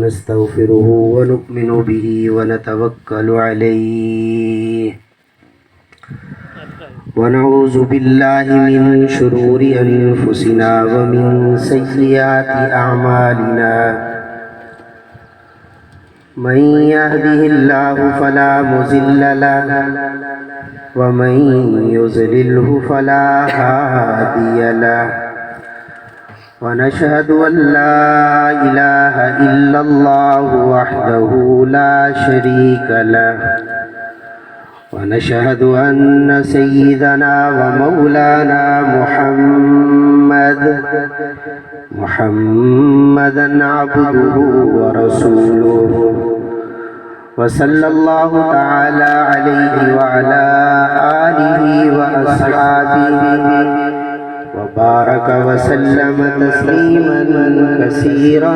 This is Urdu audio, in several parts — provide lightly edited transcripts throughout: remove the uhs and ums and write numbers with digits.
ونستغفره ونؤمن به ونتوكل عليه ونعوذ بالله من شرور أنفسنا ومن سيئات أعمالنا من يهده الله فلا مضل له ومن يضلله فلا هادي له ونشهد أن لا إله إلا الله وحده لا شريك له ونشهد أن سيدنا ومولانا محمدا عبده ورسوله وصلى الله تعالى عليه وعلى آله وأصحابه وبارك وسلم تسليما كثيرا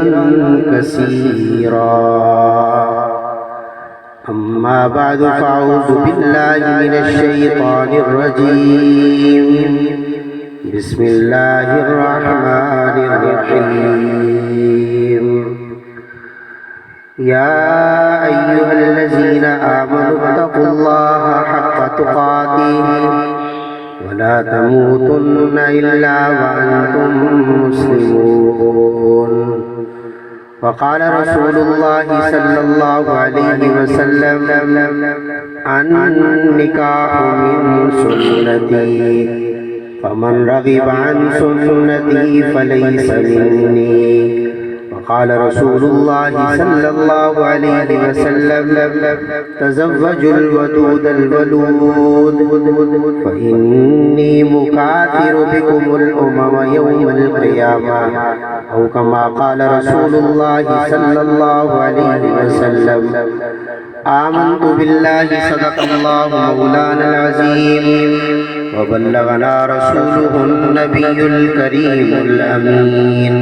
أما بعد فأعوذ بالله من الشيطان الرجيم بسم الله الرحمن الرحيم يا أيها الذين آمنوا اتقوا الله حق تقاته ولا تموتن إلا وأنتم مسلمون وقال رسول الله صلى الله عليه وسلم النكاح من سنتي فمن رغب عن سنتي فليس مني وقال رسول الله صلى الله عليه وسلم تزوجوا الودود الولود فإني مكاثر بكم الأمم يوم القيامة أو كما قال رسول الله صلى الله عليه وسلم آمنت بالله صدق الله مولانا العظيم وبلغنا رسوله النبي الكريم الأمين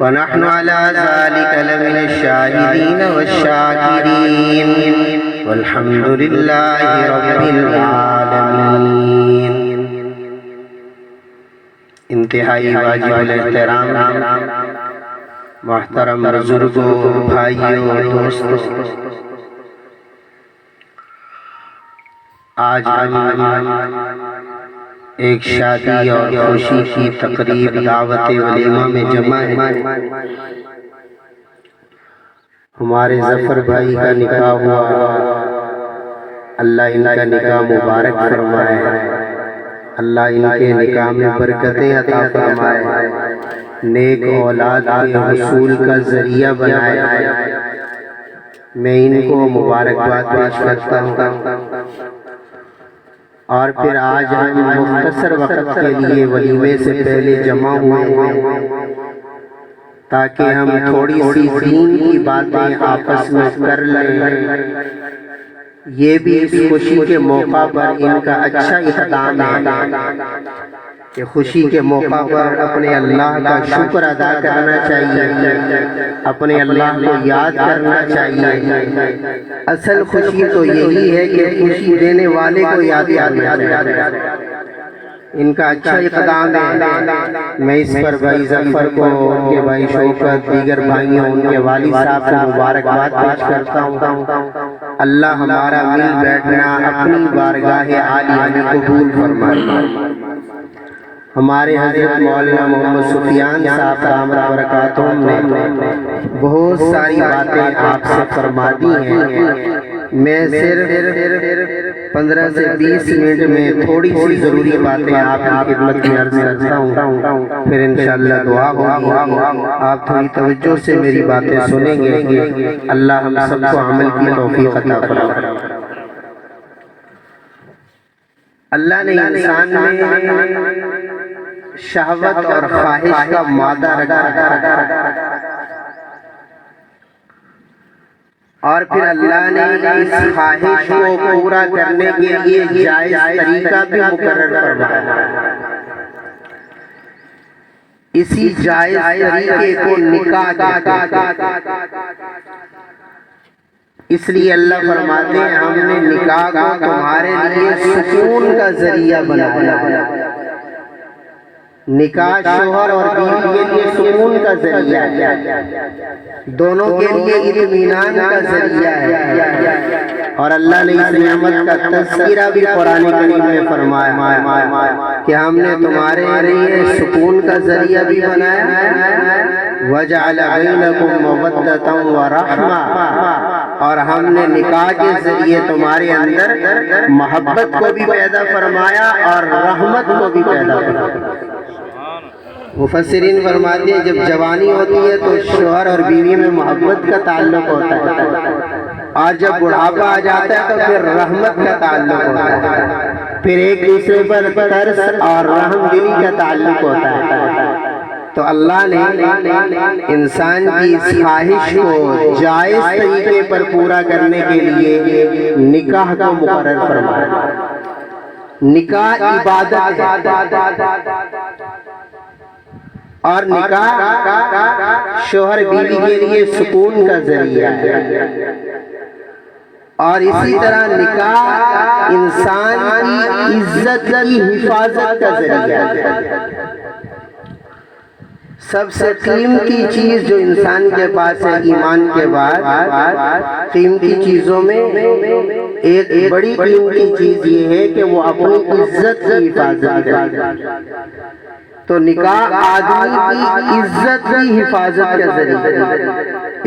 ونحن على ذلك لمن الشاهدين والشاكرين والحمد لله رب العالمين. انتہائی واجب الاحترام محترم بزرگوں، بھائیوں، دوستوں، آج ہم ایک شادی اور خوشی کی تقریب دعوت ولیمہ میں جمع ہیں. ہمارے ظفر بھائی کا نکاح ہوا، اللہ ان کا نکاح مبارک فرمائے، اللہ ان کے نکاح میں برکتیں عطا فرمائے، نیک اولاد کے حصول کا ذریعہ بنائے. میں ان کو مبارکباد پیش کرتا ہوں. اور پھر آج ہم مختصر وقت کے لیے ولیمے سے پہلے جمع ہوئے ہیں تاکہ ہم تھوڑی سی دین کی باتیں آپس میں کر لیں. یہ بھی اس خوشی کے موقع پر ان کا اچھا اقدام ہے کہ خوشی کے موقع پر اپنے اللہ کا شکر ادا کرنا چاہیے، اپنے اللہ کو یاد کرنا چاہیے. اصل خوشی تو یہی ہے کہ خوشی دینے والے کو یاد کرنا چاہیے. ان کا اچھا اقدام ہے. میں اس پر بھائی ظفر کو، ان کے بھائی شوکت، دیگر بھائیوں، ان کے والد صاحب کو مبارکباد پیش کرتا ہوں. اللہ ہمارا مل بیٹھنا اپنی بارگاہ عالیہ میں قبول فرمائے. ہمارے حضرت مولانا محمد سفیان صاحب دامت برکاتہم نے بہت ساری باتیں آپ سے فرما دی ہیں. میں صرف 15 سے 20 منٹ میں تھوڑی سی ضروری باتیں آپ کی خدمت میں عرض کرتا ہوں، پھر انشاءاللہ دعا ہوگی. آپ تھوڑی توجہ سے میری باتیں سنیں گے. اللہ ہم سب کو عمل کی توفیق عطا فرمائے. اللہ نے انسان میں شہوت اور خواہش کا مادہ رکھا اور پھر اللہ نے اس خواہش کو پورا کرنے کے لیے جائز طریقہ بھی مقرر فرمایا. اسی جائز طریقے کو نکاح کہتے ہیں. اس لیے اللہ فرماتے ہیں ہم نے نکاح کو تمہارے لیے سکون کا ذریعہ بنایا. نکاح شوہر اور بیوی کے لیے سکون کا ذریعہ ہے. دونوں کے لیے اطمینان کا ذریعہ ہے۔ اور اللہ نے اس نعمت کا تذکرہ بھی قرآن کریم میں فرمایا کہ ہم نے تمہارے لیے سکون کا ذریعہ بھی بنایا، وَجَعَلَ بَيْنَكُمْ مَوَدَّةً وَرَحْمَةً، اور ہم نے نکاح کے ذریعے تمہارے اندر محبت کو بھی پیدا فرمایا اور رحمت کو بھی پیدا فرمایا۔ مفسرین فرماتے ہیں جب جوانی ہوتی ہے تو شوہر اور بیوی میں محبت کا تعلق ہوتا ہے، اور جب بڑھاپا آ جاتا ہے تو پھر رحمت کا تعلق ہوتا ہے، پھر ایک دوسرے پر ترس اور رحم دلی کا تعلق ہوتا ہے۔ تو اللہ نے انسان کی اس خواہش کو جائز طریقے پر پورا کرنے کے لیے نکاح کو مقرر فرمایا۔ نکاح عبادت ہے، اور نکاح شوہر بیوی کے لیے سکون کا ذریعہ ہے، اور اسی طرح نکاح انسان کی عزت کی حفاظت کا ذریعہ ہے۔ سب سے قیمتی چیز جو انسان کے پاس ہے ایمان کے بعد، قیمتی چیزوں میں ایک بڑی قیمتی چیز یہ ہے کہ وہ اپنی عزت کی حفاظت کرے۔ تو نکاح آدمی کی عزت کی حفاظت کا ذریعہ ہے۔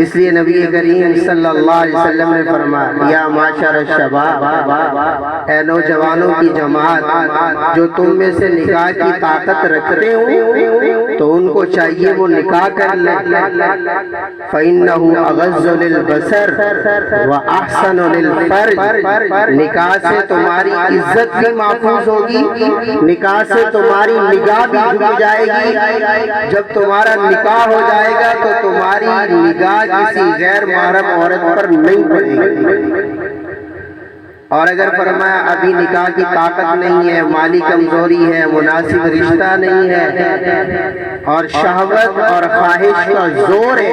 اس لیے نبی کریم صلی اللہ علیہ وسلم نے فرمایا، یا معاشر الشباب، اے نوجوانوں کی جماعت، جو تم میں سے نکاح کی طاقت رکھتے ہوں تو ان کو چاہیے وہ نکاح کر لیں، فَإِنَّهُ أَغَضُّ لِلْبَصَرِ وَأَحْسَنُ لِلْفَرْجِ، نکاح سے تمہاری عزت بھی محفوظ ہوگی، نکاح سے تمہاری نگاہ بھی جھک جائے گی۔ جب تمہارا نکاح ہو جائے گا تو تمہاری نگاہ کسی غیر محرم عورت پر نہیں پڑے گی۔ اور اگر فرمایا ابھی نکاح کی طاقت نہیں ہے، مالی کمزوری ہے، مناسب رشتہ نہیں ہے، اور شہوت اور خواہش کا زور ہے،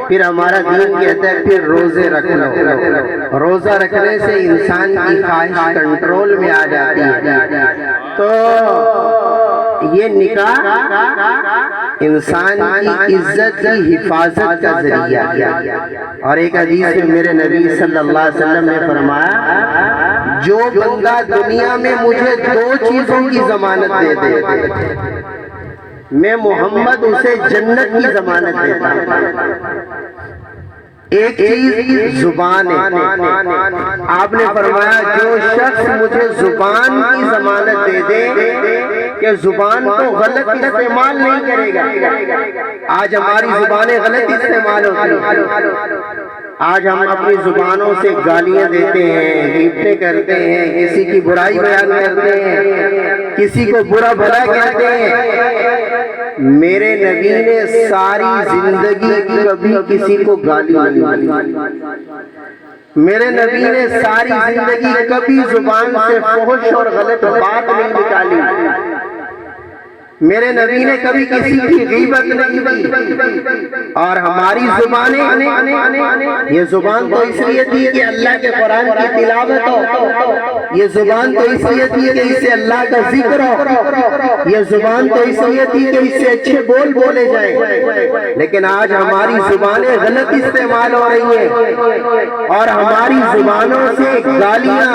پھر ہمارا دین کہتا ہے پھر روزے رکھ لو۔ روزہ رکھنے سے انسان کی خواہش کنٹرول میں آ جاتی ہے۔ تو یہ نکاح انسان کی عزت کی حفاظت کا ذریعہ ہے۔ اور ایک حدیث میں میرے نبی صلی اللہ علیہ وسلم نے فرمایا، جو بندہ دنیا میں مجھے دو چیزوں کی ضمانت دے دے، میں محمد اسے جنت کی ضمانت دیتا ہوں۔ ایک چیز زبان ہے، آپ نے فرمایا جو شخص مجھے زبان کی ضمانت دے دے کہ زبان کو غلط استعمال نہیں کرے گا۔ آج ہماری زبانیں غلط استعمال ہوتی ہیں، آج ہم اپنی زبانوں سے گالیاں دیتے ہیں، غیبتیں کرتے ہیں، کسی کی برائی بیان کرتے ہیں، کسی کو برا بھلا کہتے ہیں۔ میرے نبی نے ساری زندگی کبھی کسی کو گالی نہیں دی، میرے نبی نے ساری زندگی کبھی زبان سے فحش اور غلط بات نہیں نکالی، میرے نبی نے کبھی کسی کی غیبت نہیں کی۔ اور ہماری زبانیں، یہ زبان تو اس لیے تھی کہ اللہ کے قرآن کی تلاوت ہو، یہ زبان تو اس لیے تھی کہ اس سے اللہ کا ذکر ہو، یہ زبان تو اس لیے تھی کہ اس سے اچھے بول بولے جائیں، لیکن آج ہماری زبانیں غلط استعمال ہو رہی ہیں، اور ہماری زبانوں سے گالیاں،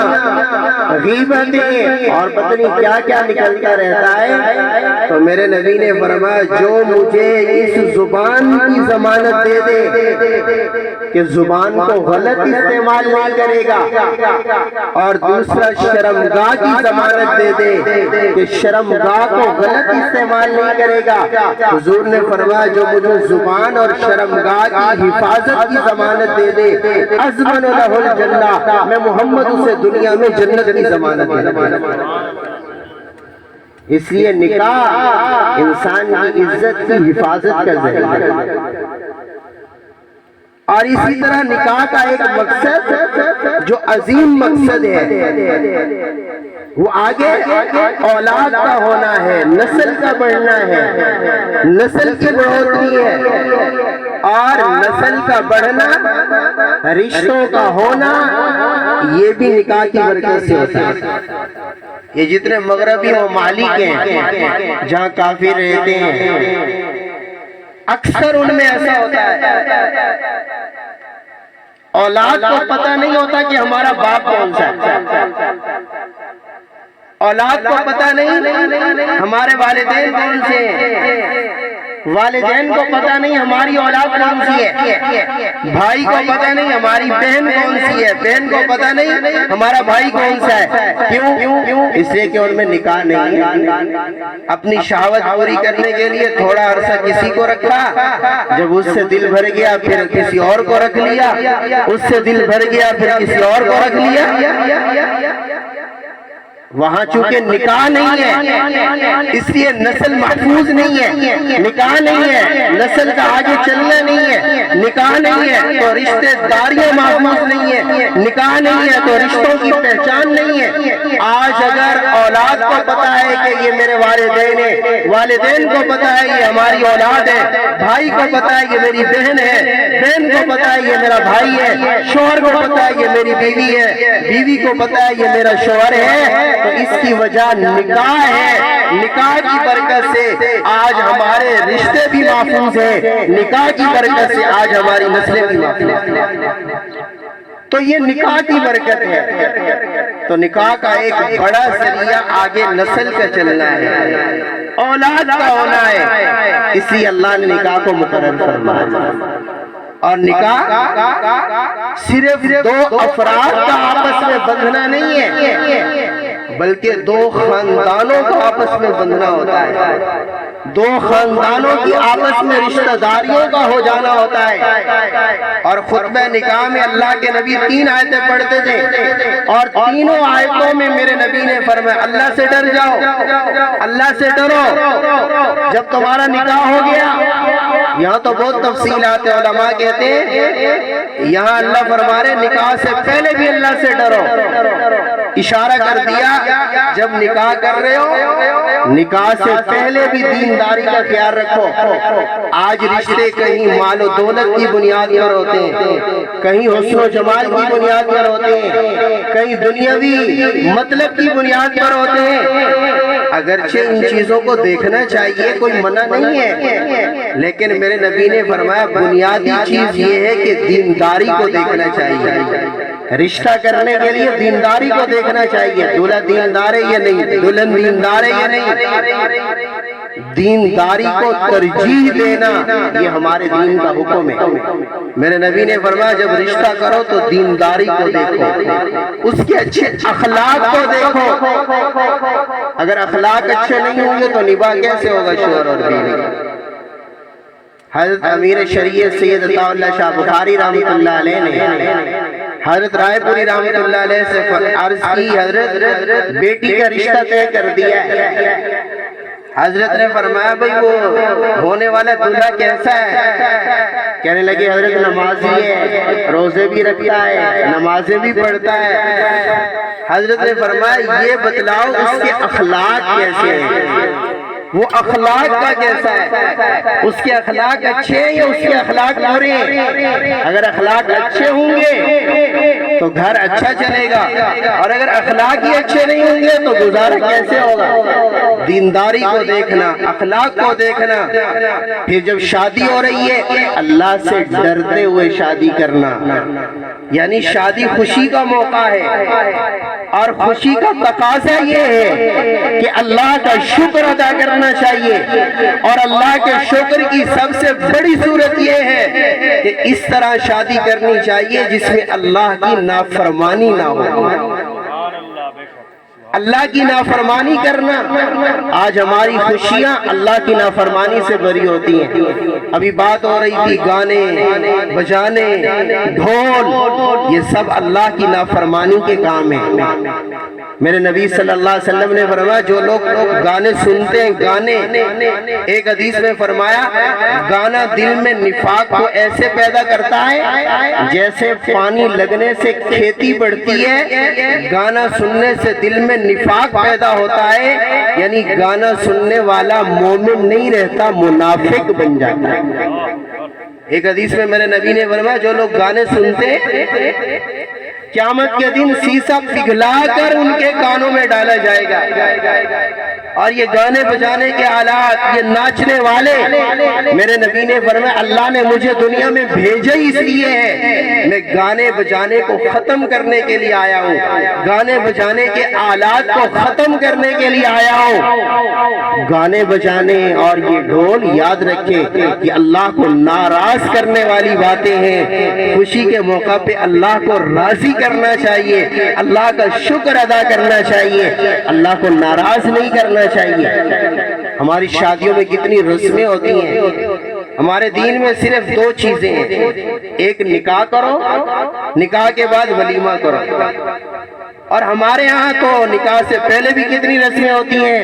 غیبتیں اور پتہ نہیں کیا کیا نکلتا رہتا ہے۔ تو میرے نبی نے فرمایا جو مجھے اس زبان کی ضمانت دے دے کہ زبان کو غلط استعمال نہیں کرے گا، اور دوسرا شرمگاہ کی ضمانت دے دے کہ شرمگاہ کو غلط استعمال نہیں کرے گا، حضور نے فرمایا جو مجھے زبان اور شرمگاہ کی حفاظت کی ضمانت دے دے، اضمن لہ الجنہ، میں محمد اسے دنیا میں جنت کی ضمانت دے دوں۔ اس لیے نکاح انسان کی عزت کی حفاظت کا ذریعہ ہے۔ اور اسی طرح نکاح کا ایک مقصد جو عظیم مقصد ہے وہ آگے اولاد کا ہونا ہے، نسل کا بڑھنا ہے، نسل کی بڑھوتری ہے، اور نسل کا بڑھنا، رشتوں کا ہونا، یہ بھی نکاح کی برکت سے ہوتا ہے۔ یہ جتنے مغربی ممالک ہیں جہاں کافر رہتے ہیں، اکثر ان میں ایسا ہوتا ہے اولاد کو پتہ نہیں ہوتا کہ ہمارا باپ کون سا ہے، اولاد کو پتہ نہیں ہمارے والدین کون سے ہیں، والدین کو پتہ نہیں ہماری اولاد کون سی ہے، بھائی کو پتہ نہیں ہماری بہن کون سی ہے، بہن کو پتہ نہیں ہمارا بھائی کون سا ہے۔ کیوں؟ اس لیے کہ ان میں نکاح نہیں ہے۔ اپنی شہوت پوری کرنے کے لیے تھوڑا عرصہ کسی کو رکھا، جب اس سے دل بھر گیا پھر کسی اور کو رکھ لیا، اس سے دل بھر گیا پھر کسی اور کو رکھ لیا۔ وہاں چونکہ نکاح نہیں ہے اس لیے نسل محفوظ نہیں ہے، نکاح نہیں ہے نسل کا آگے چلنا نہیں ہے، نکاح نہیں ہے تو رشتے داریاں محفوظ نہیں ہے، نکاح نہیں ہے تو رشتوں کی پہچان نہیں ہے۔ آج اگر اولاد کو پتا ہے کہ یہ میرے والدین ہیں، والدین کو پتا ہے یہ ہماری اولاد ہے، بھائی کو پتا ہے یہ میری بہن ہے، بہن کو پتا ہے یہ میرا بھائی ہے، شوہر کو پتا ہے یہ میری بیوی ہے، بیوی کو پتا ہے یہ میرا شوہر ہے، تو اس کی وجہ نکاح ہے۔ نکاح کی برکت سے آج ہمارے رشتے بھی محفوظ ہیں، نکاح کی برکت سے آج ہماری نسلیں بھی محفوظ ہیں۔ تو یہ نکاح کی برکت ہے۔ تو نکاح کا ایک بڑا ذریعہ آگے نسل کا چلنا ہے، اولاد کا ہونا ہے، اس لیے اللہ نے نکاح کو مقرر فرمایا۔ اور نکاح صرف دو افراد کا آپس میں بندھنا نہیں ہے بلکہ دو خاندانوں کا آپس میں بندھنا ہوتا ہے، دو خاندانوں کی آپس میں رشتہ داریوں کا ہو جانا ہوتا ہے۔ اور خطبہ نکاح میں اللہ کے نبی 3 آیتیں پڑھتے تھے اور تینوں آیتوں میں میرے نبی نے فرمایا اللہ سے ڈر جاؤ، اللہ سے ڈرو۔ جب تمہارا نکاح ہو گیا، یہاں تو بہت تفصیلات ہیں، علماء کہتے ہیں یہاں اللہ فرما رہے نکاح سے پہلے بھی اللہ سے ڈرو، اشارہ کر دیا جب نکاح کر رہے ہو نکاح سے پہلے بھی دینداری کا خیال رکھو۔ آج رشتے کہیں مال و دولت کی بنیاد پر ہوتے ہیں، کہیں حسن و جمال کی بنیاد پر ہوتے ہیں، کہیں دنیاوی مطلب کی بنیاد پر ہوتے ہیں۔ اگرچہ ان چیزوں کو دیکھنا چاہیے، کوئی منع نہیں ہے، لیکن میرے نبی نے فرمایا بنیادی چیز یہ ہے کہ دینداری کو دیکھنا چاہیے۔ رشتہ کرنے کے لیے دینداری کو دیکھنا چاہیے، دولہا دیندار ہے یا نہیں، دلہن دیندار ہے یا نہیں، دینداری کو ترجیح دینا یہ ہمارے دین کا حکم ہے۔ میرے نبی نے فرمایا جب رشتہ کرو تو دینداری کو دیکھو، اس کے اچھے اخلاق کو دیکھو۔ اگر اخلاق اچھے نہیں ہوں گے تو نباہ کیسے ہوگا شوہر اور بیوی؟ حضرت امیر شریعت سید عطا اللہ شاہ بخاری رحمۃ اللہ علیہ نے حضرت رائے پوری رحمۃ اللہ علیہ سے عرض کی حضرت بیٹی کا رشتہ طے کر دیا ہے۔ حضرت نے فرمایا بھئی وہ ہونے والا دلہا کیسا ہے؟ کہنے لگے حضرت نمازی ہے، روزے بھی رکھتا ہے، نمازیں بھی پڑھتا ہے۔ حضرت نے فرمایا یہ بتلاؤ اس کے اخلاق کیسے ہیں، وہ اخلاق کا کیسا ہے، اس کے اخلاق اچھے ہیں یا اس کے اخلاق برے ہیں؟ اگر اخلاق اچھے ہوں گے تو گھر اچھا چلے گا، اور اگر اخلاق ہی اچھے نہیں ہوں گے تو گزارا کیسے ہوگا؟ دینداری کو دیکھنا، اخلاق کو دیکھنا۔ پھر جب شادی ہو رہی ہے اللہ سے ڈرتے ہوئے شادی کرنا، یعنی شادی خوشی کا موقع ہے، اور خوشی کا تقاضا یہ ہے کہ اللہ کا شکر ادا کرنا چاہیے، اور اللہ کے شکر کی سب سے بڑی صورت یہ ہے کہ اس طرح شادی کرنی چاہیے جس میں اللہ کی نافرمانی نہ ہو۔ اللہ کی نافرمانی کرنا، آج ہماری خوشیاں اللہ کی نافرمانی سے بری ہوتی ہیں۔ ابھی بات ہو رہی تھی گانے بجانے ڈھول، یہ سب اللہ کی نافرمانی کے کام ہیں۔ میرے نبی صلی اللہ علیہ وسلم نے فرمایا جو لوگ گانے سنتے ہیں، گانے، ایک حدیث میں فرمایا گانا دل میں نفاق کو ایسے پیدا کرتا ہے جیسے پانی لگنے سے کھیتی بڑھتی ہے، گانا سننے سے دل میں نفاق پیدا ہوتا ہے، یعنی گانا سننے والا مومن نہیں رہتا، منافق بن جاتا ہے۔ ایک حدیث میں میرے نبی نے فرمایا جو لوگ گانے سنتے قیامت کے دن سیسا پگھلا کر ان کے کانوں میں ڈالا جائے گا۔ اور یہ گانے بجانے کے آلات، یہ ناچنے والے، میرے نبی نے فرمایا اللہ نے مجھے دنیا میں بھیجا ہی اس لیے ہے، میں گانے بجانے کو ختم کرنے کے لیے آیا ہوں، گانے بجانے کے آلات کو ختم کرنے کے لیے آیا ہوں۔ گانے بجانے اور یہ ڈھول، یاد رکھیں کہ اللہ کو ناراض کرنے والی باتیں ہیں۔ خوشی کے موقع پہ اللہ کو راضی کرنا چاہیے، اللہ کا شکر ادا کرنا چاہیے، اللہ کو ناراض نہیں کرنا چاہیے۔ ہماری شادیوں میں کتنی رسمیں ہوتی ہیں، ہمارے دین میں صرف دو چیزیں ہیں، ایک نکاح کرو، نکاح کے بعد ولیمہ کرو۔ اور ہمارے ہاں تو نکاح سے پہلے بھی کتنی رسمیں ہوتی ہیں،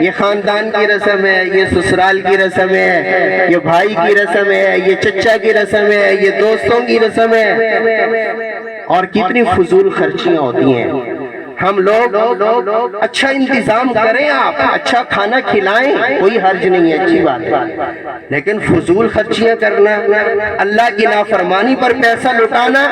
یہ خاندان کی رسم ہے، یہ سسرال کی رسم ہے، یہ بھائی کی رسم ہے، یہ چچا کی رسم ہے، یہ دوستوں کی رسم ہے، اور کتنی فضول خرچیاں ہوتی ہیں۔ ہم لوگ اچھا انتظام کریں، آپ اچھا کھانا کھلائیں، کوئی حرج نہیں ہے، اچھی بات ہے، لیکن فضول خرچیاں کرنا، اللہ کی نافرمانی پر پیسہ لٹانا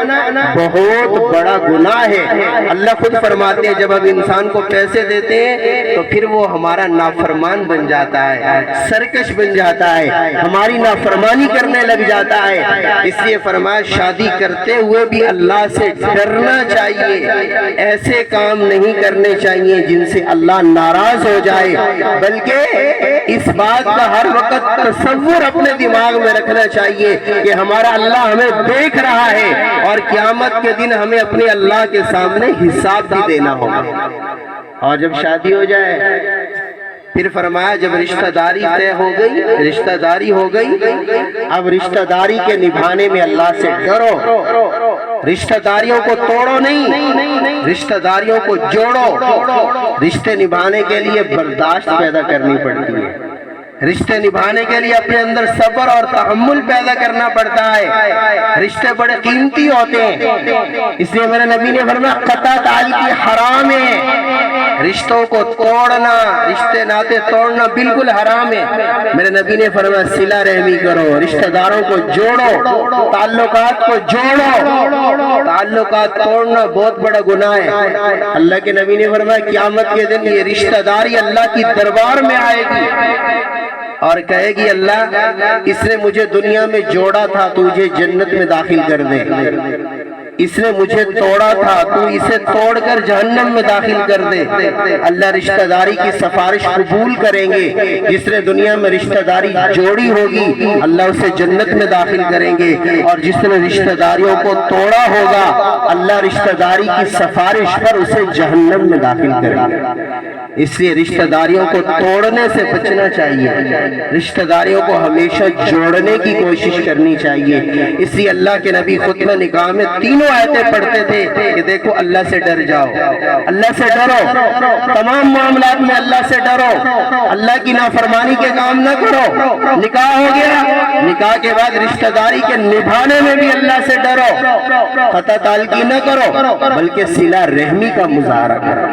بہت بڑا گناہ ہے۔ اللہ خود فرماتے ہیں جب ہم انسان کو پیسے دیتے ہیں تو پھر وہ ہمارا نافرمان بن جاتا ہے، سرکش بن جاتا ہے، ہماری نافرمانی کرنے لگ جاتا ہے۔ اس لیے فرمایا شادی کرتے ہوئے بھی اللہ سے ڈرنا چاہیے، ایسے کام نہیں کرنے چاہیے جن سے اللہ ناراض ہو جائے، بلکہ اس بات کا ہر وقت تصور اپنے دماغ میں رکھنا چاہیے کہ ہمارا اللہ ہمیں دیکھ رہا ہے اور قیامت کے دن ہمیں اپنے اللہ کے سامنے حساب بھی دینا ہوگا۔ اور جب شادی ہو جائے پھر فرمایا جب رشتہ داری طے ہو گئی، رشتہ داری ہو گئی، اب رشتہ داری کے نبھانے میں اللہ سے ڈرو، رشتہ داریوں کو توڑو نہیں، رشتہ داریوں کو جوڑو۔ رشتے نبھانے کے لیے برداشت پیدا کرنی پڑتی ہے، رشتے نبھانے کے لیے اپنے اندر صبر اور تحمل پیدا کرنا پڑتا ہے۔ رشتے بڑے قیمتی ہوتے ہیں، اس لیے میرے نبی نے فرمایا قطع تعلق حرام ہے، رشتوں کو توڑنا، رشتے ناطے توڑنا بالکل حرام ہے۔ میرے نبی نے فرمایا صلہ رحمی کرو، رشتہ داروں کو جوڑو، تعلقات کو جوڑو۔ تعلقات توڑنا بہت بڑا گناہ ہے۔ اللہ کے نبی نے فرمایا قیامت کے دن یہ رشتہ داری اللہ کی دربار میں آئے گی اور کہے گی اللہ اس نے مجھے دنیا میں جوڑا تھا، تو مجھے جنت میں داخل کر دے، اس نے مجھے توڑا تھا، تو اسے توڑ کر جہنم میں داخل کر دے۔ اللہ رشتہ داری کی سفارش قبول کریں گے، جس نے دنیا میں رشتہ داری جوڑی ہوگی اللہ اسے جنت میں داخل کریں گے، اور جس نے رشتہ داریوں کو توڑا ہوگا اللہ رشتہ داری کی سفارش پر اسے جہنم میں داخل کریں گے۔ اس لیے رشتہ داریوں کو توڑنے سے بچنا چاہیے، رشتہ داریوں کو ہمیشہ جوڑنے کی کوشش کرنی چاہیے۔ اس لیے اللہ کے نبی خطبہ نکاح میں تینوں آیتیں پڑھتے تھے کہ دیکھو اللہ سے ڈر جاؤ، اللہ سے ڈرو، تمام معاملات میں اللہ سے ڈرو، اللہ کی نافرمانی کے کام نہ کرو۔ نکاح ہو گیا، نکاح کے بعد رشتہ داری کے نبھانے میں بھی اللہ سے ڈرو، قطع تعلقی نہ کرو بلکہ صلہ رحمی کا مظاہرہ کرو۔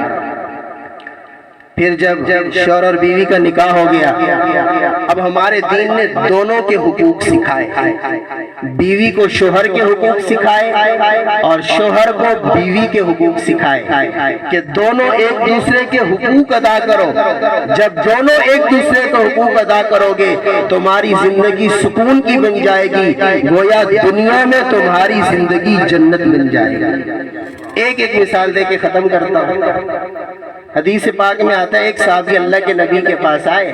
پھر جب شوہر اور بیوی کا نکاح ہو گیا، اب ہمارے دین نے دونوں کے حقوق سکھائے، بیوی کو شوہر کے حقوق سکھائے اور شوہر کو بیوی کے حقوق سکھائے کہ دونوں ایک دوسرے کے حقوق ادا کرو۔ جب دونوں ایک دوسرے کے حقوق ادا کرو گے تمہاری زندگی سکون کی بن جائے گی، گویا دنیا میں تمہاری زندگی جنت بن جائے گی۔ ایک مثال دے کے ختم کرتا ہوں۔ حدیث پاک میں آتا ہے ایک صحابی اللہ کے نبی کے پاس آئے،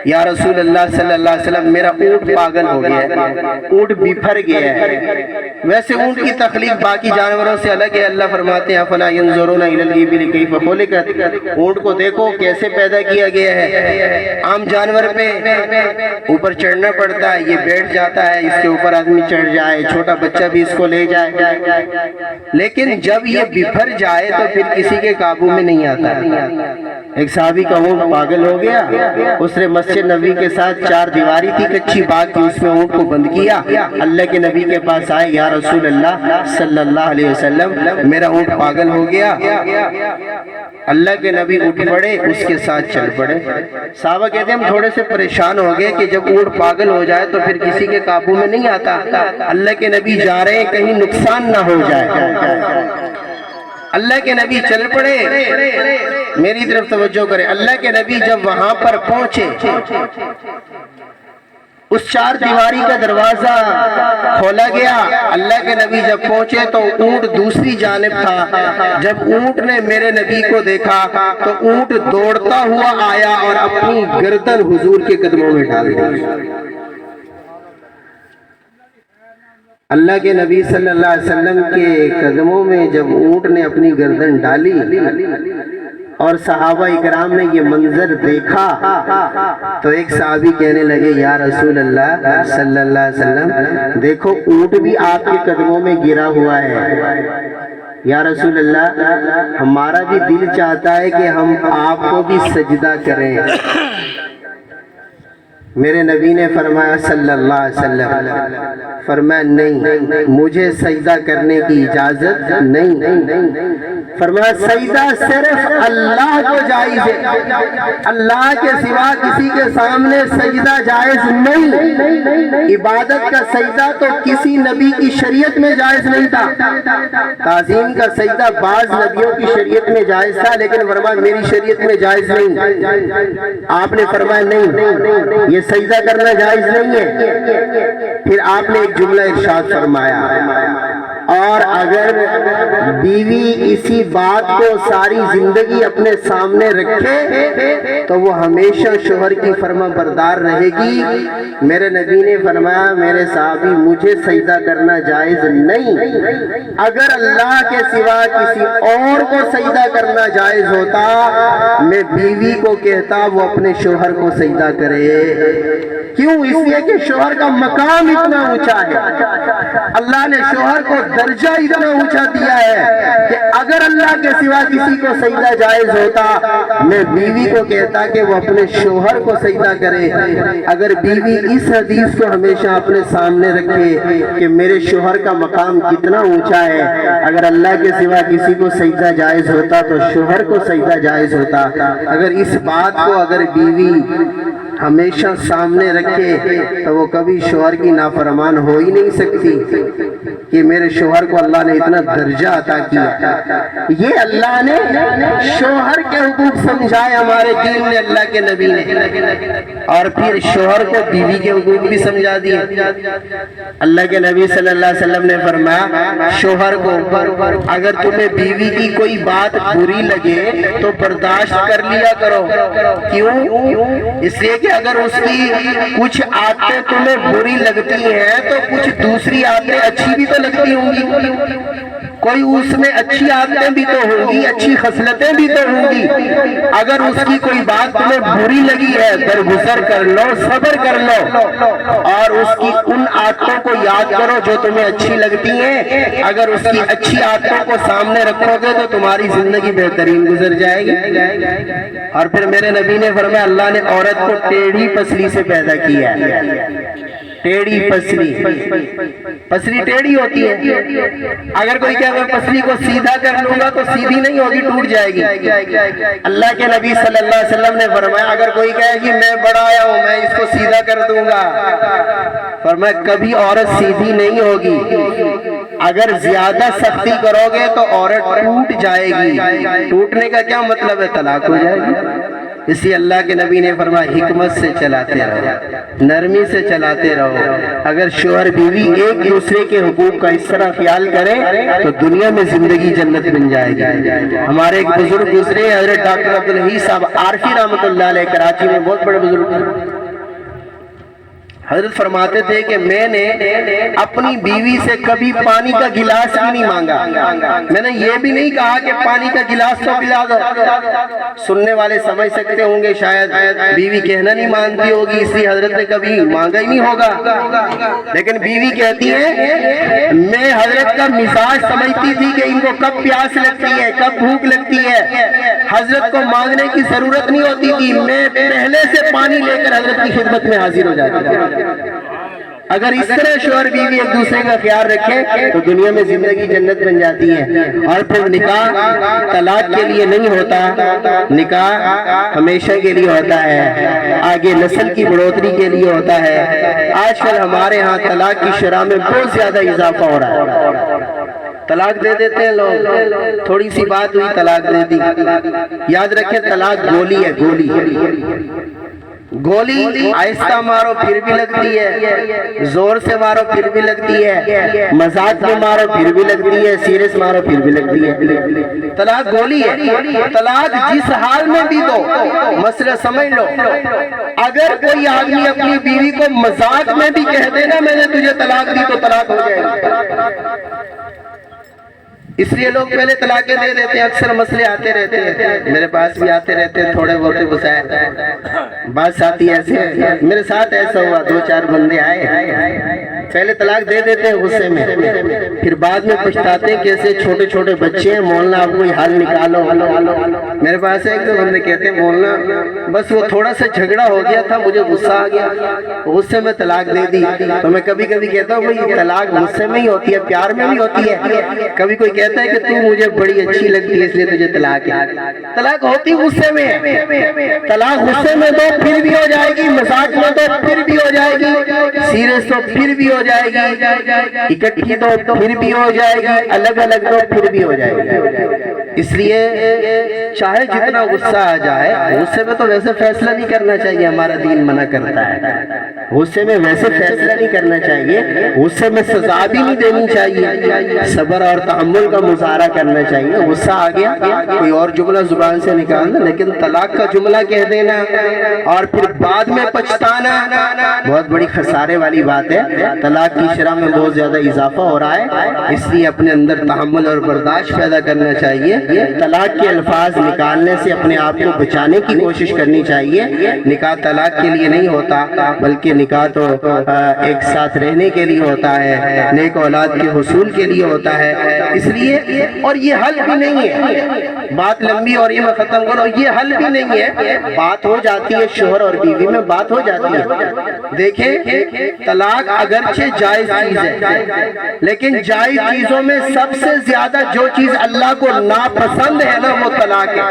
یا رسول اللہ صلی اللہ علیہ وسلم میرا اونٹ پاگل ہو گیا ہے، اونٹ بپھر گیا ہے۔ ویسے اونٹ کی تخلیق باقی جانوروں سے الگ ہے، اللہ فرماتے ہیں افلا ينظرون الى الابل كيف خلقت، اونٹ کو دیکھو کیسے پیدا کیا گیا ہے۔ عام جانور پہ اوپر چڑھنا پڑتا ہے، یہ بیٹھ جاتا ہے، اس کے اوپر آدمی چڑھ جائے، چھوٹا بچہ بھی اس کو لے جائے، لیکن جب یہ بپھر جائے تو پھر کسی کے قابو میں نہیں آتا۔ ایک صحابی کا اونٹ پاگل ہو گیا، اس نے مسجد نبی کے ساتھ چار دیواری تھی کچی باغ کی، اس میں اونٹ کو بند کیا۔ اللہ کے نبی کے پاس آئے، یا رسول اللہ صلی اللہ علیہ وسلم میرا اونٹ پاگل ہو گیا۔ اللہ کے نبی اٹھ پڑے، اس کے ساتھ چل پڑے۔ صحابہ کہتے ہیں ہم تھوڑے سے پریشان ہو گئے کہ جب اونٹ پاگل ہو جائے تو پھر کسی کے قابو میں نہیں آتا، اللہ کے نبی جا رہے ہیں کہیں نقصان نہ ہو جائے۔ اللہ کے نبی چل پڑے، میری طرف توجہ کرے، اللہ کے نبی جب وہاں پر پہنچے، اس چار دیواری کا دروازہ کھولا گیا، اللہ کے نبی جب پہنچے تو اونٹ دوسری جانب تھا۔ جب اونٹ نے میرے نبی کو دیکھا تو اونٹ دوڑتا ہوا آیا اور اپنی گردن حضور کے قدموں میں ڈال دی۔ اللہ کے نبی صلی اللہ علیہ وسلم کے قدموں میں جب اونٹ نے اپنی گردن ڈالی اور صحابہ اکرام نے یہ منظر دیکھا تو ایک صحابی کہنے لگے، یا رسول اللہ صلی اللہ علیہ وسلم، دیکھو اونٹ بھی آپ کے قدموں میں گرا ہوا ہے۔ یا رسول اللہ، ہمارا بھی دل چاہتا ہے کہ ہم آپ کو بھی سجدہ کریں۔ میرے نبی نے فرمایا صلی اللہ علیہ وسلم، فرمایا نہیں، مجھے سجدہ کرنے کی اجازت نہیں۔ فرمایا سجدہ صرف اللہ کو جائز ہے، اللہ کے سوا کسی کے سامنے سجدہ جائز نہیں۔ عبادت کا سجدہ تو کسی نبی کی شریعت میں جائز نہیں تھا، تعظیم کا سجدہ بعض نبیوں کی شریعت میں جائز تھا، لیکن فرمایا میری شریعت میں جائز نہیں۔ آپ نے فرمایا نہیں، یہ سجدہ کرنا جائز نہیں ہے۔ پھر آپ نے ایک جملہ ارشاد فرمایا، اور اگر بیوی اسی بات کو ساری زندگی اپنے سامنے رکھے تو وہ ہمیشہ شوہر کی فرما بردار رہے گی۔ میرے نبی نے فرمایا، میرے صحابی، مجھے سجدہ کرنا جائز نہیں، اگر اللہ کے سوا کسی اور کو سجدہ کرنا جائز ہوتا میں بیوی کو کہتا وہ اپنے شوہر کو سجدہ کرے۔ کیوں؟ اس لیے کہ شوہر کا مقام اتنا اونچا ہے، اللہ نے شوہر کو درجہ اتنا اونچا دیا ہے کہ اگر اللہ کے سوا کسی کو سجدہ جائز ہوتا میں بیوی کو کہتا کہ وہ اپنے شوہر کو سجدہ کرے۔ اگر بیوی اس حدیث کو ہمیشہ اپنے سامنے رکھے کہ میرے شوہر کا مقام کتنا اونچا ہے، اگر اللہ کے سوا کسی کو سجدہ جائز ہوتا تو شوہر کو سجدہ جائز ہوتا، اگر اس بات کو اگر بیوی ہمیشہ سامنے رکھے تو وہ کبھی شوہر کی نافرمان ہو ہی نہیں سکتی کہ میرے شوہر کو اللہ نے اتنا درجہ عطا کیا۔ یہ اللہ نے شوہر کے حقوق سمجھائے ہمارے دین میں، اللہ کے نبی نے، اور پھر شوہر کو بیوی کے حقوق بھی سمجھا دیے۔ اللہ کے نبی صلی اللہ علیہ وسلم نے فرمایا، شوہر کو اگر تمہیں بیوی کی کوئی بات بری لگے تو برداشت کر لیا کرو۔ کیوں؟ اس لیے کہ اگر اس کی کچھ عادتیں تمہیں بری لگتی ہیں تو کچھ دوسری عادتیں اچھی بھی تو لگتی ہوں گی، کوئی اس میں اچھی عادتیں بھی تو ہوں گی، اچھی خصلتیں بھی تو ہوں گی۔ اگر اس کی کوئی بات تمہیں بری لگی ہے درگزر کر لو، صبر کر لو، اور اس کی ان عادتوں کو یاد کرو جو تمہیں اچھی لگتی ہیں۔ اگر اس کی اچھی عادتوں کو سامنے رکھو گے تو تمہاری زندگی بہترین گزر جائے گی۔ اور پھر میرے نبی نے فرمایا، اللہ نے عورت کو ٹیڑھی پسلی سے پیدا کیا ہے۔ ٹیڑھی پسلی، پسلی ٹیڑھی ہوتی ہے، اگر کوئی کہے میں پسلی کو سیدھا کر لوں گا تو سیدھی نہیں ہوگی، ٹوٹ جائے گی۔ اللہ کے نبی صلی اللہ علیہ وسلم نے فرمایا، اگر کوئی کہے کہ میں بڑا آیا ہوں میں اس کو سیدھا کر دوں گا، فرمایا کبھی عورت سیدھی نہیں ہوگی، اگر زیادہ سختی کرو گے تو عورت ٹوٹ جائے گی۔ ٹوٹنے کا کیا مطلب ہے؟ طلاق ہو جائے گی۔ اس لیے اللہ کے نبی نے فرمایا حکمت سے چلاتے رہو، نرمی سے چلاتے رہو۔ اگر شوہر بیوی ایک دوسرے کے حقوق کا اس طرح خیال کرے تو دنیا میں زندگی جنت بن جائے گی۔ ہمارے ایک بزرگ دوسرے حضرت ڈاکٹر عبدالحی صاحب عارفی رحمۃ اللہ علیہ، کراچی میں بہت بڑے بزرگ، حضرت فرماتے تھے کہ میں نے اپنی بیوی سے کبھی پانی کا گلاس بھی نہیں مانگا، میں نے یہ بھی نہیں کہا کہ پانی کا گلاس تو پلا دو۔ سننے والے سمجھ سکتے ہوں گے شاید بیوی کہنا نہیں مانتی ہوگی اس لیے حضرت نے کبھی مانگا ہی نہیں ہوگا، لیکن بیوی کہتی ہے میں حضرت کا مزاج سمجھتی تھی کہ ان کو کب پیاس لگتی ہے، کب بھوک لگتی ہے، حضرت کو مانگنے کی ضرورت نہیں ہوتی تھی، میں پہلے سے پانی لے کر حضرت کی خدمت میں حاضر ہو جاتی تھی۔ اگر اس طرح شوہر بیوی ایک دوسرے کا خیال رکھے تو دنیا میں زندگی جنت بن جاتی ہے۔ اور پھر نکاح طلاق کے لیے نہیں ہوتا، نکاح ہمیشہ کے لیے ہوتا ہے، آگے نسل کی بڑھوتری کے لیے ہوتا ہے۔ آج کل ہمارے ہاں طلاق کی شرح میں بہت زیادہ اضافہ ہو رہا ہے، طلاق دے دیتے ہیں لوگ، تھوڑی سی بات ہوئی طلاق دے دی۔ یاد رکھیں طلاق گولی ہے، گولی گولی، آہستہ مارو پھر بھی لگتی ہے، زور سے مارو پھر بھی لگتی ہے، مذاق میں مارو پھر بھی لگتی ہے، سیریس مارو پھر بھی لگتی ہے۔ طلاق گولی ہے، طلاق جس حال میں بھی دو، مسئلہ سمجھ لو۔ اگر کوئی آدمی اپنی بیوی کو مذاق میں بھی کہہ دے نا میں نے تجھے طلاق دی، تو طلاق ہو جائے گی۔ اس لیے لوگ پہلے طلاقیں دے دیتے ہیں، اکثر مسئلے آتے رہتے ہیں، میرے پاس بھی آتے رہتے ہیں تھوڑے بہت مسائل۔ بات ساتھی ایسے، میرے ساتھ ایسا ہوا، 2-4 بندے آئے، پہلے طلاق دے دیتے ہیں غصے میں، پھر بعد میں پچھتاتے ہیں کیسے چھوٹے چھوٹے بچے ہیں، مولانا آپ کوئی حل نکالو۔ میرے پاس ایک دو بندے کہتے ہیں مولانا بس وہ تھوڑا سا جھگڑا ہو گیا تھا، مجھے غصہ آ گیا، غصے میں طلاق دے دی۔ تو میں کبھی کبھی کہتا ہوں بھائی طلاق غصے میں ہی ہوتی ہے، پیار میں بھی ہوتی ہے۔ کبھی کوئی کہتا ہے کہ تو مجھے بڑی اچھی لگتی ہے اس لیے تجھے طلاق ہے، طلاق ہوتی غصے میں، طلاق غصے میں تو پھر بھی ہو جائے گی، مذاق میں تو پھر بھی ہو جائے گی، سیریس تو پھر بھی ہو جائے گی، اکٹھی تو پھر بھی ہو جائے گی، الگ الگ تو پھر بھی ہو جائے گی۔ اس لیے چاہے جتنا غصہ آ جائے، غصے میں تو ویسے فیصلہ نہیں کرنا چاہیے، ہمارا دین منع کرتا ہے، غصے میں ویسے فیصلہ نہیں کرنا چاہیے، غصے میں سزا بھی نہیں دینی چاہیے، صبر اور تحمل کا مظاہرہ کرنا چاہیے۔ غصہ آ گیا کوئی اور جملہ زبان سے نکالنا، لیکن طلاق کا جملہ کہہ دینا اور پھر بعد میں پچھتانا بہت بڑی خسارے والی بات ہے۔ طلاق کی شرح میں بہت زیادہ اضافہ ہو رہا ہے، اس لیے اپنے اندر تحمل اور برداشت پیدا کرنا چاہیے۔ طلاق کے الفاظ نکالنے سے اپنے آپ کو بچانے کی کوشش کرنی چاہیے۔ نکاح طلاق کے لیے نہیں ہوتا، بلکہ نکاح تو ایک ساتھ رہنے کے لیے ہوتا ہے، نیک اولاد کے حصول کے لیے ہوتا ہے۔ اس لیے اور یہ حل بھی نہیں ہے، بات لمبی اور یہ میں ختم کروں، یہ حل بھی نہیں ہے، بات ہو جاتی ہے شوہر اور بیوی میں، بات ہو جاتی ہے۔ دیکھیں طلاق اگرچہ جائز چیز ہے، لیکن جائز چیزوں میں سب سے زیادہ جو چیز اللہ کو ناپسند ہے نا وہ طلاق ہے۔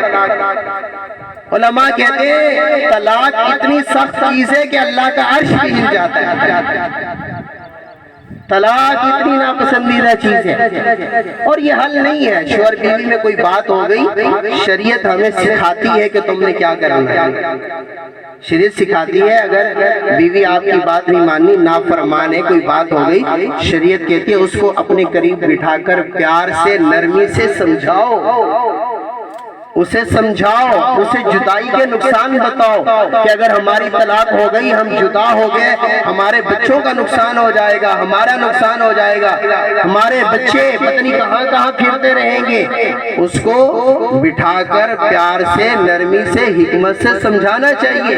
علماء کہتے ہیں طلاق اتنی سخت چیز ہے کہ اللہ کا عرش بھی ہل جاتا ہے، طلاق اتنی ناپسندیدہ چیز ہے اور یہ حل نہیں ہے۔ شوہر بیوی میں کوئی بات ہو گئی، شریعت ہمیں سکھاتی ہے کہ تم نے کیا کرنا ہے، شریعت سکھاتی ہے اگر بیوی آپ کی بات نہیں مانی، نافرمان ہے، کوئی بات ہو گئی، شریعت کہتی ہے اس کو اپنے قریب بٹھا کر پیار سے نرمی سے سمجھاؤ، اسے سمجھاؤ، اسے جدائی کے نقصان بتاؤ کہ اگر ہماری طلاق ہو گئی، ہم جدا ہو گئے، ہمارے بچوں کا نقصان ہو جائے گا، ہمارا نقصان ہو جائے گا، ہمارے بچے پتہ نہیں کہاں کہاں پھرتے رہیں گے۔ اس کو بٹھا کر پیار سے نرمی سے حکمت سے سمجھانا چاہیے۔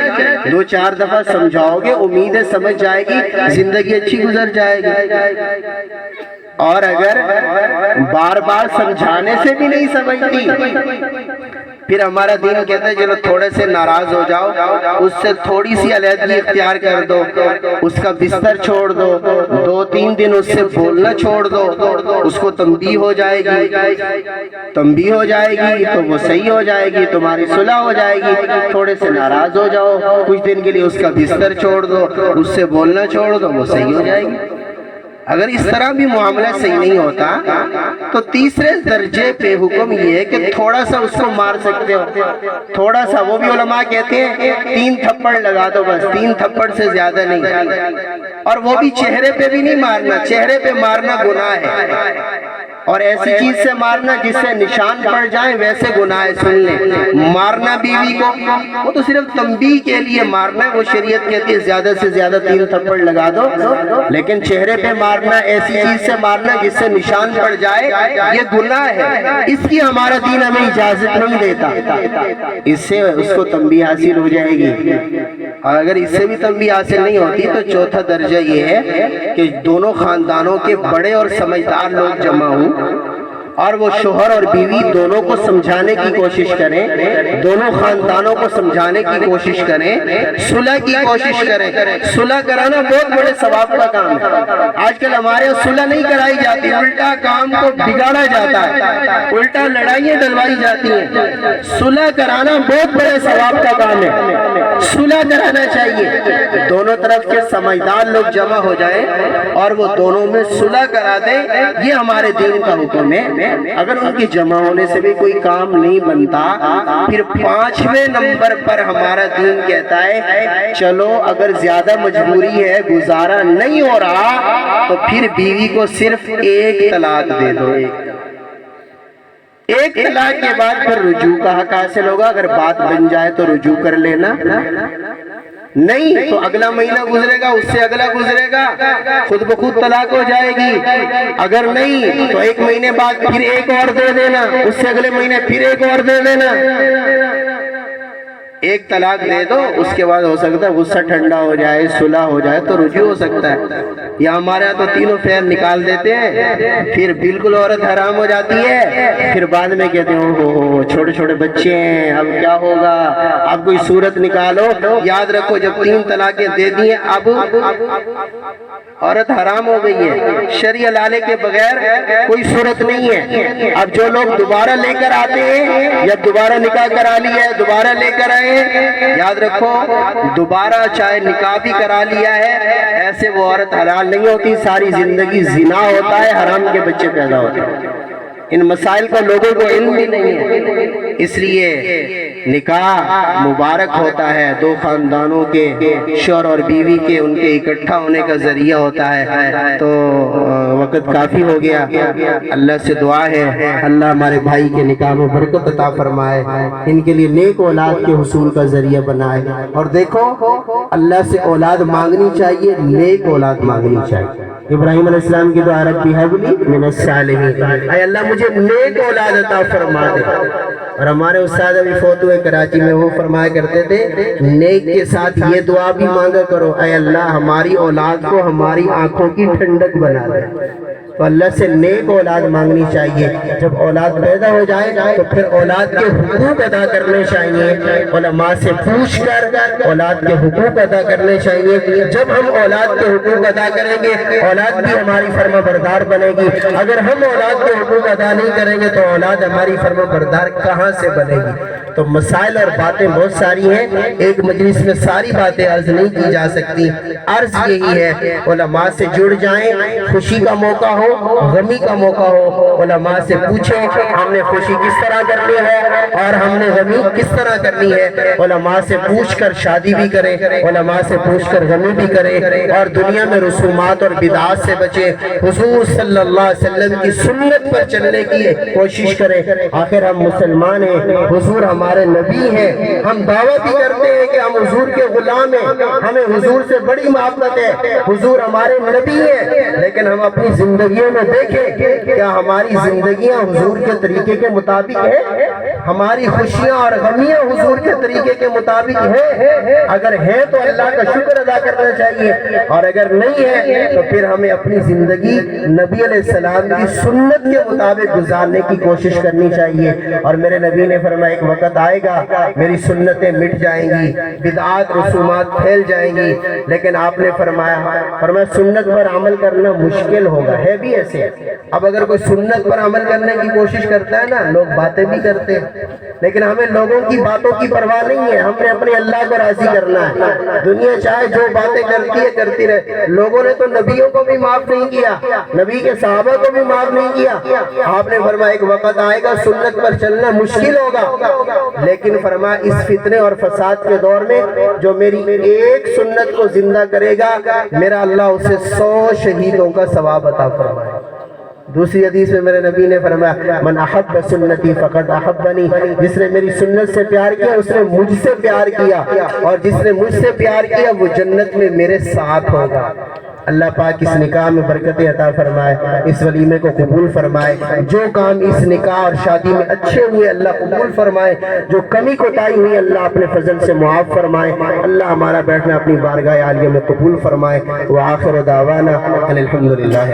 2-4 دفعہ سمجھاؤ گے، امید ہے سمجھ جائے گی، زندگی اچھی گزر جائے گی۔ اور اگر بار بار سمجھانے سے بھی نہیں سمجھتی، پھر ہمارا دین کہتا ہے چلو تھوڑے سے ناراض ہو جاؤ، اس سے تھوڑی سی علیحدگی اختیار کر دو، اس کا بستر چھوڑ دو، 2-3 دن اس سے بولنا چھوڑ دو، اس کو تنبیہ ہو جائے گی، تنبیہ ہو جائے گی تو وہ صحیح ہو جائے گی، تمہاری صلح ہو جائے گی۔ تھوڑے سے ناراض ہو جاؤ، کچھ دن کے لیے اس کا بستر چھوڑ دو، اس سے بولنا چھوڑ دو، وہ صحیح ہو جائے گی۔ اگر اس طرح بھی معاملہ صحیح نہیں ہوتا تو تیسرے درجے پہ حکم یہ ہے کہ تھوڑا سا اس کو مار سکتے ہو، تھوڑا سا، وہ بھی علماء کہتے ہیں 3 تھپڑ لگا دو بس، 3 تھپڑ سے زیادہ نہیں، اور وہ بھی چہرے پہ بھی نہیں مارنا، چہرے پہ مارنا گناہ ہے، اور ایسی چیز سے مارنا جس سے نشان پڑ جائیں ویسے گناہ ہے۔ سن لیں، مارنا بیوی کو وہ تو صرف تنبیہ کے لیے مارنا ہے، وہ شریعت کہتی ہے زیادہ سے زیادہ 3 تھپڑ لگا دو، لیکن چہرے پہ مارنا، ایسی چیز سے مارنا جس سے نشان پڑ جائے، یہ گناہ ہے، اس کی ہمارا دین ہمیں اجازت نہیں دیتا۔ اس سے اس کو تنبیہ حاصل ہو جائے گی، اور اگر اس سے بھی تنبیہ حاصل نہیں ہوتی تو چوتھا درجہ یہ ہے کہ دونوں خاندانوں کے بڑے اور سمجھدار لوگ جمع ہوں اور وہ شوہر اور بیوی دونوں کو سمجھانے کی کوشش کریں، دونوں خاندانوں کو سمجھانے کی کوشش کریں، صلح کی کوشش کریں۔ صلح کرانا بہت بڑے ثواب کا کام ہے۔ آج کل ہمارے یہاں صلح نہیں کرائی جاتی، الٹا کام کو بگاڑا جاتا ہے، الٹا لڑائیاں ڈلوائی جاتی ہیں۔ صلح کرانا بہت بڑے ثواب کا کام ہے۔ صلح کرانا چاہیے، دونوں طرف کے سمجھدار لوگ جمع ہو جائیں اور وہ دونوں میں صلح کرا دیں، یہ ہمارے دین کا حکم ہے۔ اگر ان کی جمع ہونے سے بھی کوئی کام نہیں بنتا، پھر 5ویں نمبر پر ہمارا دین کہتا ہے چلو اگر زیادہ مجبوری ہے، گزارا نہیں ہو رہا، تو پھر بیوی کو صرف ایک طلاق دے دو۔ ایک طلاق کے بعد پھر رجوع کا حق حاصل ہوگا، اگر بات بن جائے تو رجوع کر لینا، نہیں تو اگلا مہینہ گزرے گا، اس سے اگلا گزرے گا، خود بخود طلاق ہو جائے گی۔ اگر نہیں تو 1 مہینے بعد پھر ایک اور دے دینا، اس سے اگلے مہینے پھر ایک اور دے دینا۔ ایک طلاق دے دو، اس کے بعد ہو سکتا ہے غصہ ٹھنڈا ہو جائے، صلح ہو جائے تو رجوع ہو سکتا ہے۔ یا ہمارے ہاں تو تینوں فیر نکال دیتے ہیں، پھر بالکل عورت حرام ہو جاتی ہے، پھر بعد میں کہتے ہیں اوہ چھوٹے چھوٹے بچے ہیں، اب کیا ہوگا، اب کوئی صورت نکالو۔ یاد رکھو جب 3 طلاقیں دے دی ہیں، اب عورت حرام ہو گئی ہے، شرعی لالے کے بغیر کوئی صورت نہیں ہے۔ اب جو لوگ دوبارہ لے کر آتے ہیں یا دوبارہ نکاح کرا لیا ہے، دوبارہ لے کر آئے، یاد رکھو دوبارہ چاہے نکاح بھی کرا لیا ہے، ایسے وہ عورت حلال نہیں ہوتی، ساری زندگی زنا ہوتا ہے، حرام کے بچے پیدا ہوتے ہیں۔ ان مسائل کا لوگوں کو علم بھی نہیں ہے، اس لیے نکاح مبارک ہوتا ہے، 2 خاندانوں کے، شوہر اور بیوی کے، ان کے اکٹھا ہونے کا ذریعہ ہوتا ہے۔ تو وقت کافی ہو گیا، اللہ سے دعا ہے اللہ ہمارے بھائی کے نکاح میں برکت عطا فرمائے، ان کے لیے نیک اولاد کے حصول کا ذریعہ بنائے۔ اور دیکھو اللہ سے اولاد مانگنی چاہیے، نیک اولاد مانگنی چاہیے۔ ابراہیم علیہ السلام کی دعا ربی ہب لی من الصالحین، اے اللہ مجھے نیک اولاد عطا فرما دے۔ اور ہمارے استاد ابھی فوت ہوئے کراچی میں، وہ فرمایا کرتے تھے نیک کے ساتھ یہ دعا بھی مانگا کرو، اے اللہ ہماری اولاد کو ہماری آنکھوں کی ٹھنڈک بنا دے۔ تو اللہ سے نیک اولاد مانگنی چاہیے۔ جب اولاد پیدا ہو جائے تو پھر اولاد کے حقوق ادا کرنے چاہیے، علماء سے پوچھ کر اولاد کے حقوق ادا کرنے چاہیے۔ جب ہم اولاد کے حقوق ادا کریں گے، اولاد بھی ہماری فرما بردار بنے گی۔ اگر ہم اولاد کے حقوق ادا نہیں کریں گے تو اولاد ہماری فرما بردار کہاں سے بنے گی؟ تو مسائل اور باتیں بہت ساری ہیں، ایک مجلس میں ساری باتیں عرض نہیں کی جا سکتی۔ عرض یہی ہے علماء سے جڑ جائیں، خوشی کا موقع ہو، غمی کا موقع ہو، علماء سے پوچھیں ہم نے خوشی کس طرح کرنی ہے اور ہم نے غمی کس طرح کرنی ہے۔ علماء سے پوچھ کر شادی بھی کریں، علماء سے پوچھ کر غمی بھی کریں، اور دنیا میں رسومات اور بدعات سے بچیں، حضور صلی اللہ علیہ وسلم کی سنت پر چلنے کی کوشش کریں۔ آخر ہم مسلمان ہیں، حضور ہمارے نبی ہیں، ہم دعویٰ بھی کرتے ہیں کہ ہم حضور کے غلام ہیں، ہمیں حضور سے بڑی محبت ہے، حضور ہمارے نبی ہیں، لیکن ہم اپنی زندگیوں میں دیکھیں کیا ہماری زندگیاں حضور کے طریقے کے مطابق ہیں؟ ہماری خوشیاں اور غمیاں حضور کے طریقے کے مطابق ہیں؟ اگر ہیں تو اللہ کا شکر ادا کرنا چاہیے، اور اگر نہیں ہے تو پھر ہمیں اپنی زندگی نبی علیہ السلام کی سنت کے مطابق گزارنے کی کوشش کرنی چاہیے۔ اور میرے نبی نے فرمایا ایک وقت آئے گا میری سنتیں مٹ جائیں گی، بدعات رسومات پھیل جائیں گی، لیکن آپ نے فرمایا سنت پر عمل کرنا مشکل ہوگا، ہے بھی ایسے۔ اب اگر کوئی سنت پر عمل کرنے کی کوشش کرتا ہے نا، لوگ باتیں بھی کرتے ہیں، لیکن ہمیں لوگوں کی باتوں کی پرواہ نہیں ہے، ہم نے اپنے اللہ کو راضی کرنا ہے۔ دنیا چاہے جو باتیں کرتی ہے کرتی رہے، لوگوں نے تو نبیوں کو بھی معاف نہیں کیا، نبی کے صحابہ کو بھی معاف نہیں کیا۔ آپ نے فرمایا ایک وقت آئے گا سنت پر چلنا مشکل ہوگا، لیکن فرمایا اس فتنے اور فساد کے دور میں جو میری ایک سنت کو زندہ کرے گا، میرا اللہ اسے 100 شہیدوں کا ثواب عطا فرمائے۔ دوسری حدیث میں میرے نبی نے فرمایا من احب سنتی فقد احبنی، جس نے میری سنت سے پیار کیا اس نے مجھ سے پیار کیا، اور جس نے مجھ سے پیار کیا وہ جنت میں میرے ساتھ ہوگا۔ اللہ پاک اس نکاح میں برکت عطا فرمائے، اس ولیمے کو قبول فرمائے، جو کام اس نکاح اور شادی میں اچھے ہوئے اللہ قبول فرمائے، جو کمی کوتاہی ہوئی اللہ اپنے فضل سے معاف فرمائے، اللہ ہمارا بیٹھنا اپنی بارگاہ عالیہ میں قبول فرمائے۔ وآخر دعوانا الحمدللہ۔